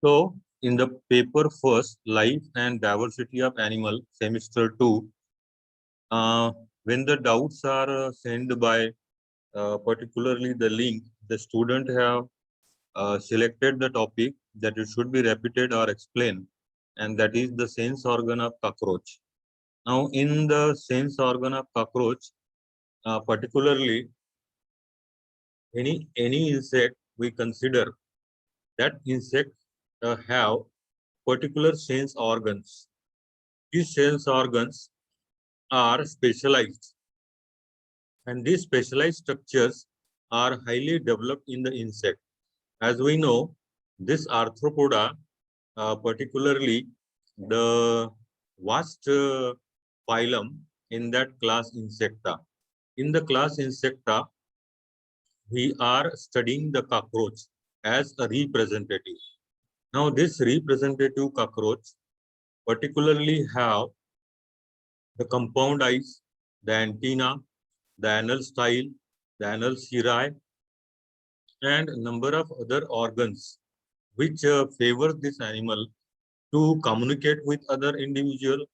So, in the paper first, Life and Diversity of Animal, semester 2, uh, when the doubts are sent by particularly the link, the student have selected the topic that it should be repeated or explained, and that is the sense organ of cockroach. Now, in the sense organ of cockroach, particularly any insect, we consider that insect have particular sense organs. These sense organs are specialized, and these specialized structures are highly developed in the insect. As we know, this arthropoda, particularly the vast phylum in that class Insecta. In the class Insecta, we are studying the cockroach as a representative. Now, this representative cockroach particularly have the compound eyes, the antenna, the anal style, the anal cirri, and a number of other organs which favor this animal to communicate with other individual,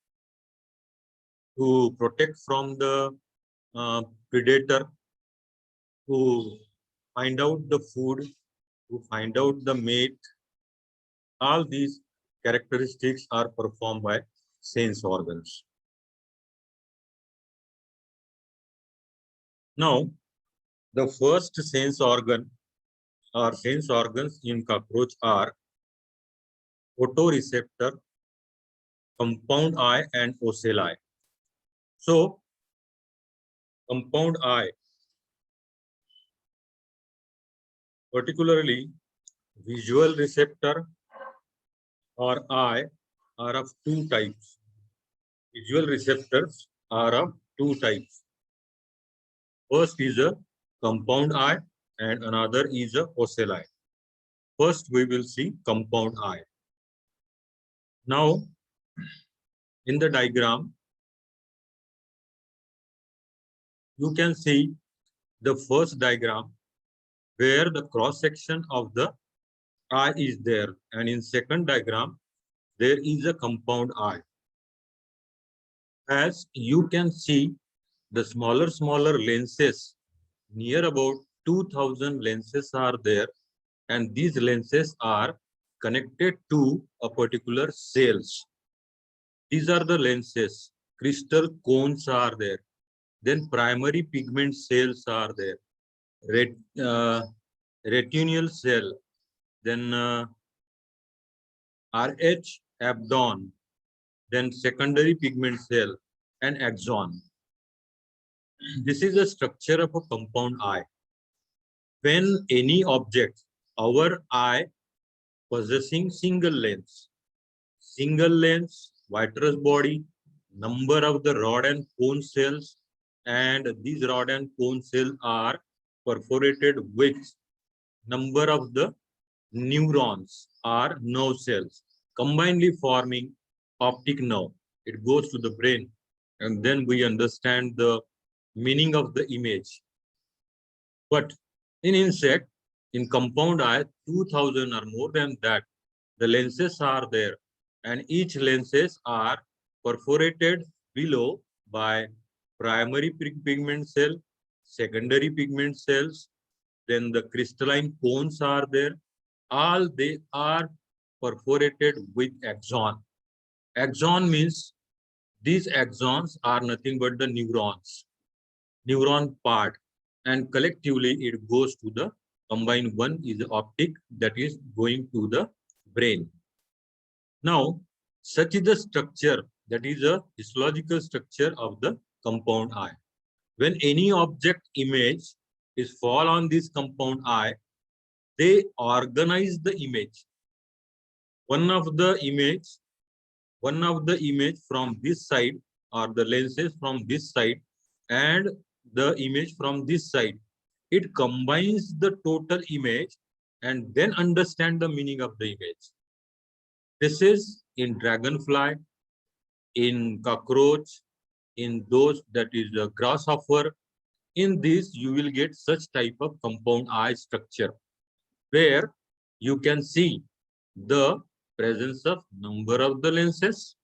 to protect from the predator, to find out the food, to find out the mate. All these characteristics are performed by sense organs. Now, the first sense organ or sense organs in cockroach are photoreceptor, compound eye, and ocelli. So, compound eye, particularly visual receptor or eye, are of two types. Visual receptors are of two types. First is a compound eye and another is a ocelli. First, we will see compound eye. Now, in the diagram, you can see the first diagram where the cross section of the eye is there, and in second diagram, there is a compound eye. As you can see, the smaller lenses, near about 2000 lenses are there, and these lenses are connected to a particular cells. These are the lenses. Crystal cones are there. Then primary pigment cells are there. Ret, uh, retinal cell. Then RH abdon. Then secondary pigment cell and axon. This is the structure of a compound eye. When any object, our eye possessing single lens, vitreous body, number of the rod and cone cells, and these rod and cone cells are perforated with number of the neurons or nerve cells, combinedly forming optic nerve. It goes to the brain, and then we understand the meaning of the image. But in insect, in compound eye, 2000 or more than that, the lenses are there, and each lenses are perforated below by primary pigment cell, secondary pigment cells, then the crystalline cones are there. All they are perforated with axon. Axon means these axons are nothing but the neuron part, and collectively it goes to the combined one is the optic that is going to the brain. Now, such is the structure, that is a histological structure of the compound eye. When any object image is fall on this compound eye, they organize the image. One of the image from this side, or the lenses from this side, and the image from this side. It combines the total image and then understand the meaning of the image. This is in dragonfly, in cockroach, in those that is a grasshopper. In this, you will get such type of compound eye structure where you can see The presence of number of the lenses,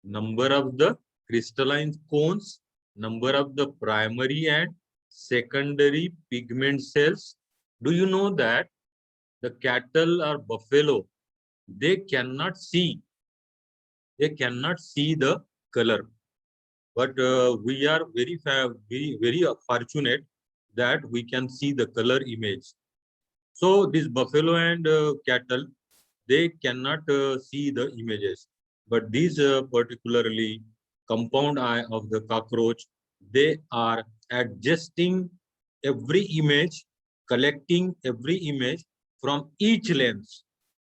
number of the crystalline cones, number of the primary and secondary pigment cells. Do you know that the cattle or buffalo, they cannot see the color, but we are very fortunate that we can see the color image. So this buffalo and cattle, they cannot see the images, but these particularly compound eye of the cockroach, they are adjusting every image, collecting every image from each lens,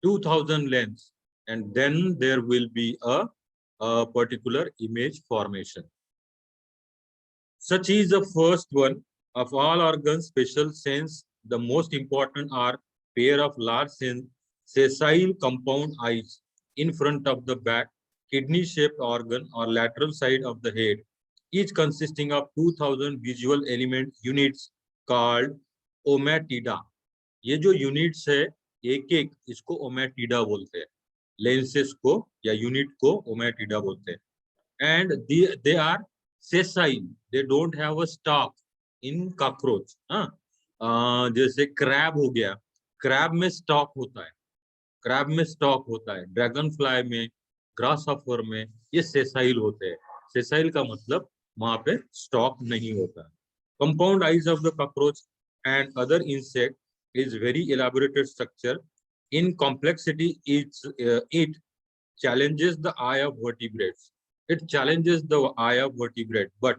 2000 lens, and then there will be a particular image formation. Such is the first one of all organs. Special sense, the most important are pair of large sessile compound eyes in front of the back, kidney-shaped organ or lateral side of the head, each consisting of 2000 visual element units called omatida. ये जो units है, एक एक इसको ommatidia बोलते हैं, lenses को या यूनिट को ओमेटिडा बोलते हैं. And they are sessile, they don't have a stalk in cockroach. जैसे क्रैब हो गया, क्रैब में स्टॉक होता है, क्रैब में स्टॉक होता है, ड्रैगन फ्लाई में, ग्रास हॉपर में ये सेसाइल होते हैं. सेसाइल का मतलब वहां पे स्टॉक नहीं होता. Compound eyes of the cockroach and other insect is very elaborated structure. In complexity, it challenges the eye of vertebrates. It challenges the eye of vertebrate, but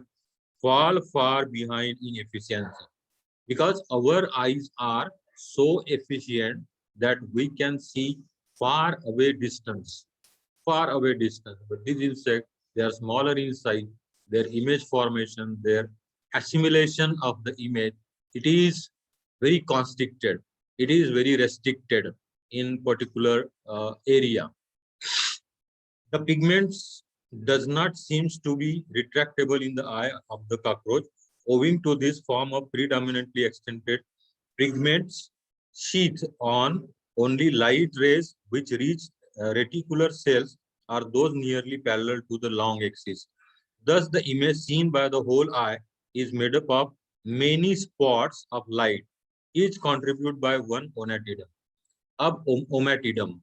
fall far behind in efficiency. Because our eyes are so efficient that we can see far away distance. But these insects, they are smaller in size, their image formation, their assimilation of the image, it is very constricted. It is very restricted in particular area. The pigments does not seems to be retractable in the eye of the cockroach, owing to this form of predominantly extended pigments sheath on only light rays which reach reticular cells are those nearly parallel to the long axis. Thus, the image seen by the whole eye is made up of many spots of light, each contribute by one omatidum. अब omatidum.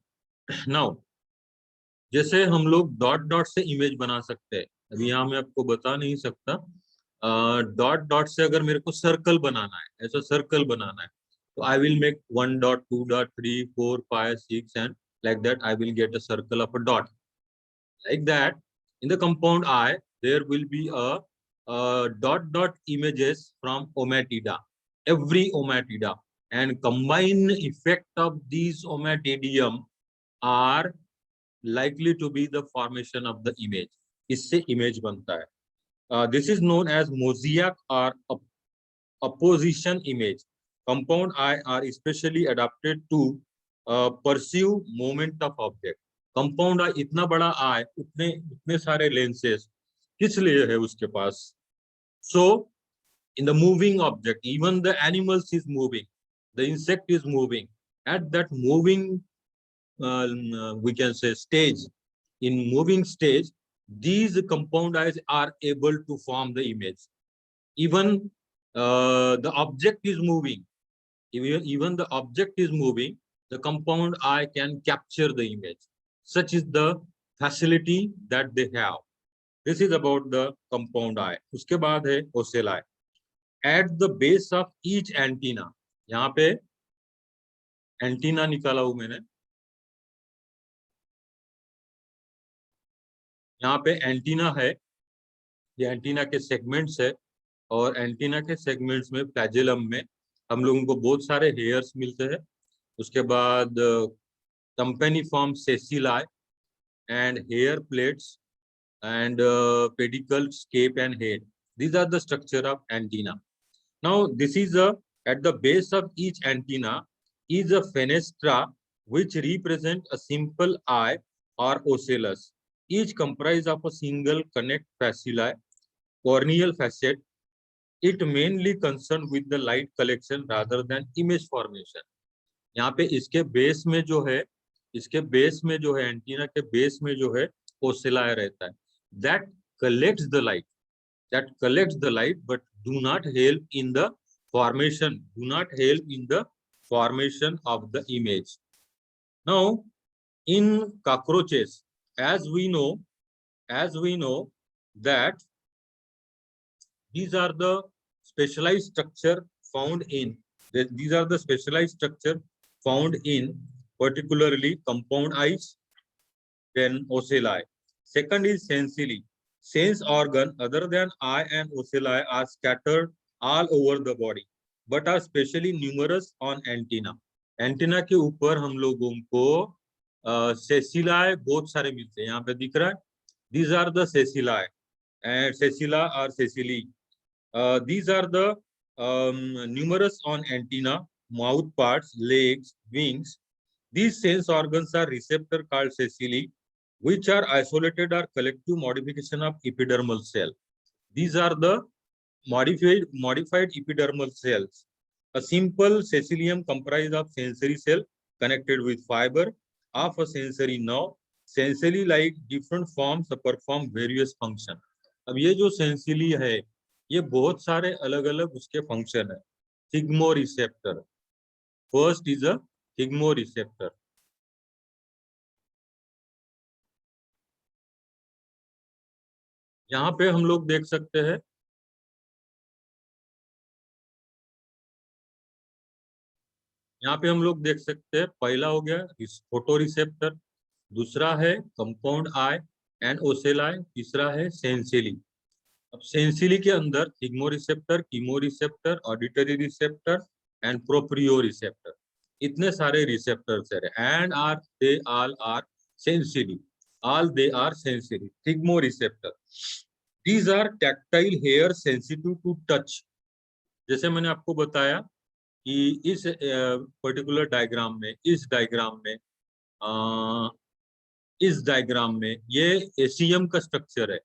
Now, जैसे हम लोग dot dot से image बना सकते हैं, अभी यहाँ मैं आपको बता नहीं सकता. डॉट डॉट से अगर मेरे को सर्कल बनाना है, ऐसा सर्कल बनाना है, तो I will make 1 dot 2 dot 3 4 5 6 and like that I will get a circle of a dot. Like that, in the compound eye, there will be a dot dot images from omatida, every omatida, and combined effect of these omatidium are likely to be the formation of the image. इससे image बनता है. This is known as mosaic or opposition image. Compound eye are especially adapted to perceive movement of object. Compound eye इतना बड़ा eye, उतने सारे lenses किस लिए है उसके पास? So in the moving object, even the animals is moving, the insect is moving. At that moving we can say stage, in moving stage, these compound eyes are able to form the image. Even the object is moving, even the object is moving, the compound eye can capture the image. Such is the facility that they have. This is about the compound eye. उसके बाद है ocelli. At the base of each antenna, यहाँ पे antenna निकाला हूं मैंने, यहाँ पे एंटीना है, ये एंटीना के सेगमेंट्स है, और एंटीना के सेगमेंट्स में फ्लैजेलम में हम लोगों को बहुत सारे हेयर्स मिलते हैं. उसके बाद campaniform sensilla and hair plates and pedicle, scape and head. These are the structure of antenna. Now this is at the base of each antenna is a fenestra which represent a simple eye or ocellus, each comprised of a single connect facilla, corneal facet. It mainly concerned with the light collection rather than image formation. यहाँ पे इसके base में जो है इसके base में जो है, एंटीना के बेस में जो है ओसिलाई रहता है, that collects the light, but do not help in the formation of the image. Now in cockroaches, as we know that these are the specialized structure found in these are the specialized structure found in particularly compound eyes, then ocelli. Second is sensili. Sense organ other than eye and ocelli are scattered all over the body, but are specially numerous on antenna. Antenna के ऊपर हम लोगों को सेसिलाए बहुत सारे मिलते हैं, यहाँ पे दिख रहा है, these are the sesilae and sesila or sesili. These are the numerous on antenna, mouth parts, legs, wings. These sense organs are receptor called sesili, which are isolated or collective modification of epidermal cell. These are the modified epidermal cells. A simple cecilium comprised of sensory cell connected with fiber of a sensory nerve. Sensory like different forms perform various function. अब ये जो सेंसिली है, ये बहुत सारे अलग अलग उसके फंक्शन है. Thigmo receptor, first is a thigmo receptor. यहाँ पे हम लोग देख सकते हैं, यहाँ पे हम लोग देख सकते हैं, पहला हो गया फोटो रिसेप्टर, दूसरा है कंपाउंड आई एंड ओसेलाई, तीसरा है सेंसिली. अब सेंसिली के अंदर thigmo receptor, chemo receptor, auditory receptor and proprio receptor, इतने सारे रिसेप्टर्स है. And are they are sensilla, all they are sensory. Thigmoreceptor, these are tactile hair sensitive to touch. जैसे मैंने आपको बताया कि इस पर्टिकुलर डायग्राम में, इस डायग्राम में ये एसीएम का स्ट्रक्चर है.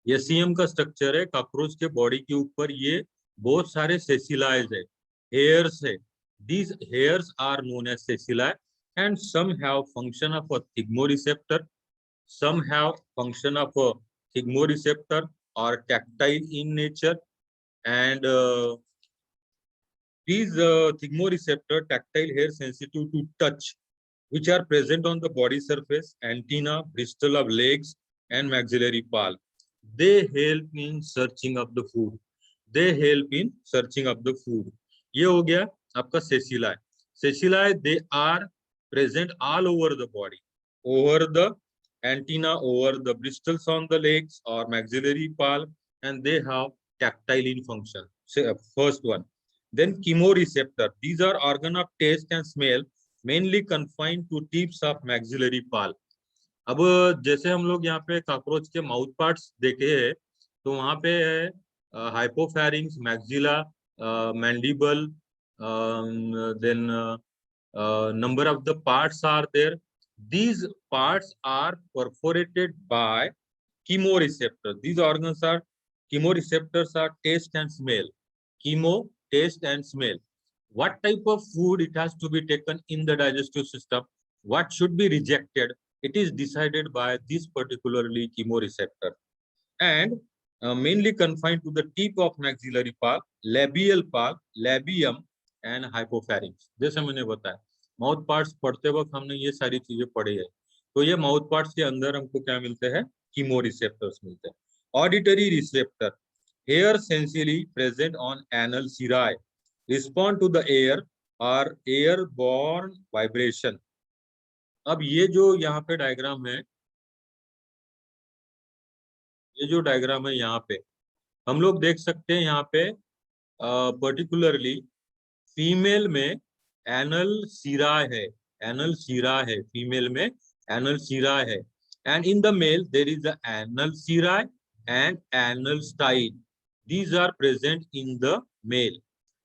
एसीएम का स्ट्रक्चर है. कॉकरोच के बॉडी के ऊपर ये बहुत सारे सेसिलाइज है, हेयर्स है. These hairs are known as sensilla and some have function of a thigmoreceptor, some have function of a thigmoreceptor or tactile in nature, and these thigmoreceptor tactile hair sensitive to touch, which are present on the body surface, antenna, bristle of legs and maxillary pulp. They help in searching of the food. ये हो गया आपका सेसिलाई. सेसिलाई they are present all over the body, over the antenna, over the bristles on the legs or maxillary pulp, and they have tactile in function. First one. Then chemoreceptor. These are organ of taste and smell, mainly confined to tips of maxillary pulp. अब जैसे हम लोग यहाँ पे cockroach के mouth parts देखे हैं, तो वहाँ पे है hypopharynx, maxilla, mandible, then number of the parts are there. These parts are perforated by chemoreceptors. These organs are chemoreceptors are taste and smell. Chemo, taste and smell. What type of food it has to be taken in the digestive system, what should be rejected, it is decided by this particularly chemoreceptor. And mainly confined to the tip of maxillary pulp, labial pulp, labium and hypopharynx. जैसे मैंने बताया, mouth parts पढ़ते वक्त हमने ये सारी चीजें पढ़ी है. तो ये माउथ पार्ट्स के अंदर हमको क्या मिलते हैं? कीमोरिसेप्टर्स मिलते हैं. Auditory receptor, hair sensilla present on anal cerci, respond to the air और एयर बॉर्न वाइब्रेशन. अब ये जो यहाँ पे डायग्राम है, ये जो डायग्राम है यहाँ पे हम लोग देख सकते हैं, यहाँ पे पर्टिकुलरली फीमेल में एनल सिरा है, फीमेल में एनल सिरा है, and in the male there is the anal cerci and anal style. These are present in the male.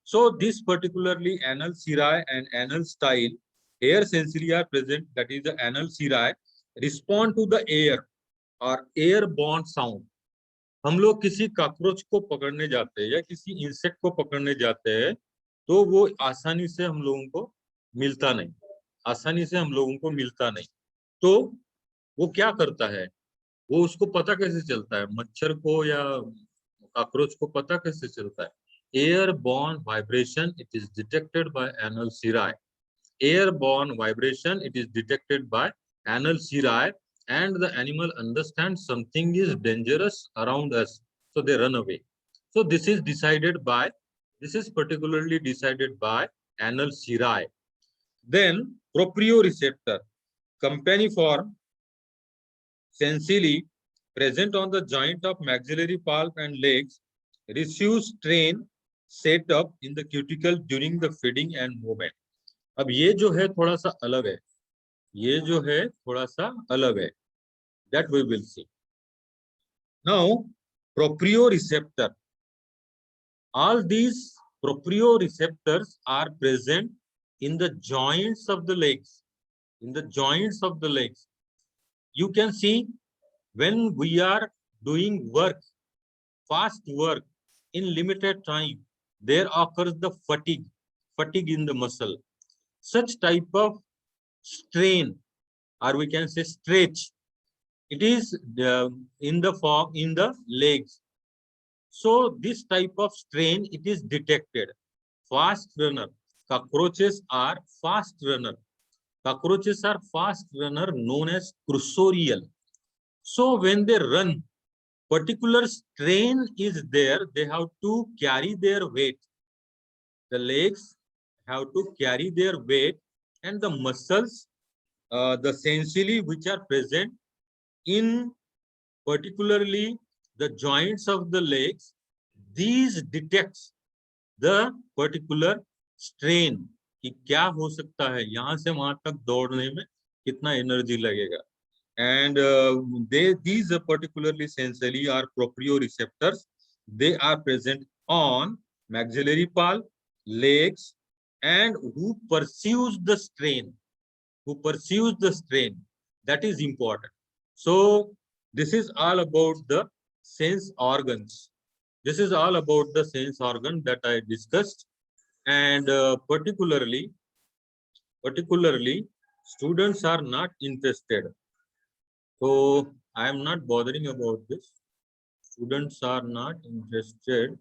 So this particularly anal sirae and anal style, hair sensili are present, that is the anal sirae respond to the air or airborne sound. हम लोग किसी cockroach को पकड़ने जाते हैं या किसी insect को पकड़ने जाते हैं, तो वो आसानी से हम लोगों को मिलता नहीं. आसानी से हम लोगों को मिलता नहीं। तो वो क्या करता है, वो उसको पता कैसे चलता है, मच्छर को या कॉकरोच को पता कैसे चलता है? Airborne vibration, it is detected by anal cerci. Airborne vibration, it is detected by anal cirri, and the animal understands something is dangerous around us, so they run away. So this is particularly decided by anal cirri. Then proprioceptor, campaniform sensili present on the joint of maxillary pulp and legs, receive strain set up in the cuticle during the feeding and movement. अब ये जो है थोड़ा सा अलग है, ये जो है थोड़ा सा अलग है, that we will see. Now proprioceptor, all these proprioceptors are present in the joints of the legs, in the joints of the legs. You can see when we are doing work, fast work in limited time, there occurs the fatigue in the muscle. Such type of strain, or we can say stretch, it is in the form in the legs. So this type of strain, it is detected. Fast runner, cockroaches are fast runner. Cockroaches are fast runner known as cursorial. So when they run, particular strain is there, they have to carry their weight. The legs have to carry their weight, and the muscles, the sensili which are present in particularly the joints of the legs, these detects the particular strain कि क्या हो सकता है, यहाँ से वहां तक दौड़ने में कितना एनर्जी लगेगा. And these particularly sensili are proprioceptors. They are present on maxillary pulp, legs, and who perceives the strain, that is important. So this is all about the sense organs. This is all about the sense organ that I discussed, and particularly students are not interested, so I am not bothering about this. Students are not interested.